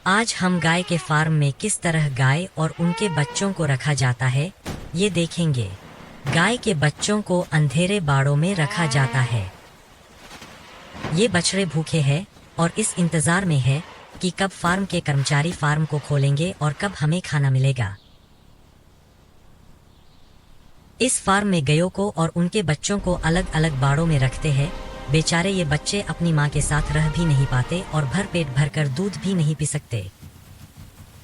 आज हम गाय के फार्म में किस तरह गाय और उनके बच्चों को रखा जाता है ये देखेंगे। गाय के बच्चों को अंधेरे बाड़ों में रखा जाता है। ये बछड़े भूखे हैं और इस इंतजार में है कि कब फार्म के कर्मचारी फार्म को खोलेंगे और कब हमें खाना मिलेगा। इस फार्म में गायों को और उनके बच्चों को अलग अलग बाड़ों में रखते हैं। बेचारे ये बच्चे अपनी माँ के साथ रह भी नहीं पाते और भर पेट भरकर दूध भी नहीं पी सकते।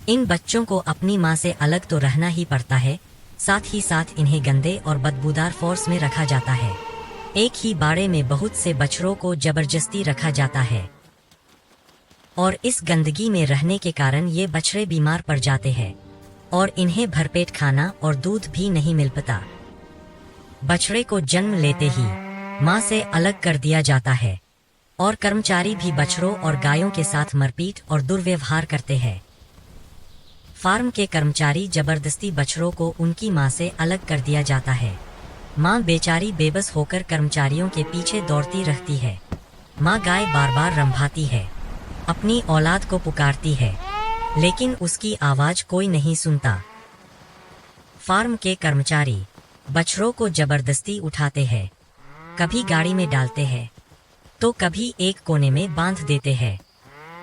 इन बच्चों को अपनी माँ से अलग तो रहना ही पड़ता है, साथ ही साथ इन्हें गंदे और बदबूदार फोर्स में रखा जाता है। एक ही बाड़े में बहुत से बछड़ों को जबरदस्ती रखा जाता है और इस गंदगी में रहने के कारण ये बछड़े बीमार पड़ जाते हैं और इन्हें भरपेट खाना और दूध भी नहीं मिल पाता। बछड़े को जन्म लेते ही माँ से अलग कर दिया जाता है और कर्मचारी भी बछड़ों और गायों के साथ मरपीट और दुर्व्यवहार करते हैं। फार्म के कर्मचारी जबरदस्ती बछड़ों को उनकी माँ से अलग कर दिया जाता है। माँ बेचारी बेबस होकर कर्मचारियों के पीछे दौड़ती रहती है। माँ गाय बार बार रंभाती है, अपनी औलाद को पुकारती है, लेकिन उसकी आवाज कोई नहीं सुनता। फार्म के कर्मचारी बछड़ों को जबरदस्ती उठाते हैं, कभी गाड़ी में डालते हैं तो कभी एक कोने में बांध देते हैं।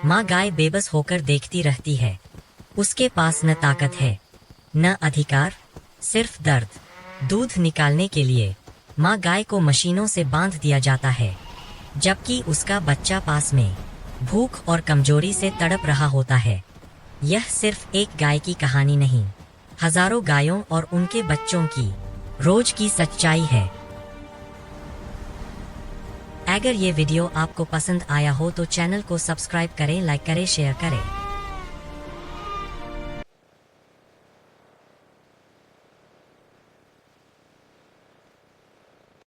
माँ गाय बेबस होकर देखती रहती है। उसके पास न ताकत है न अधिकार, सिर्फ दर्द। दूध निकालने के लिए माँ गाय को मशीनों से बांध दिया जाता है, जबकि उसका बच्चा पास में भूख और कमजोरी से तड़प रहा होता है। यह सिर्फ एक गाय की कहानी नहीं, हजारों गायों और उनके बच्चों की रोज की सच्चाई है। अगर ये वीडियो आपको पसंद आया हो तो चैनल को सब्सक्राइब करें, लाइक करें, शेयर करें।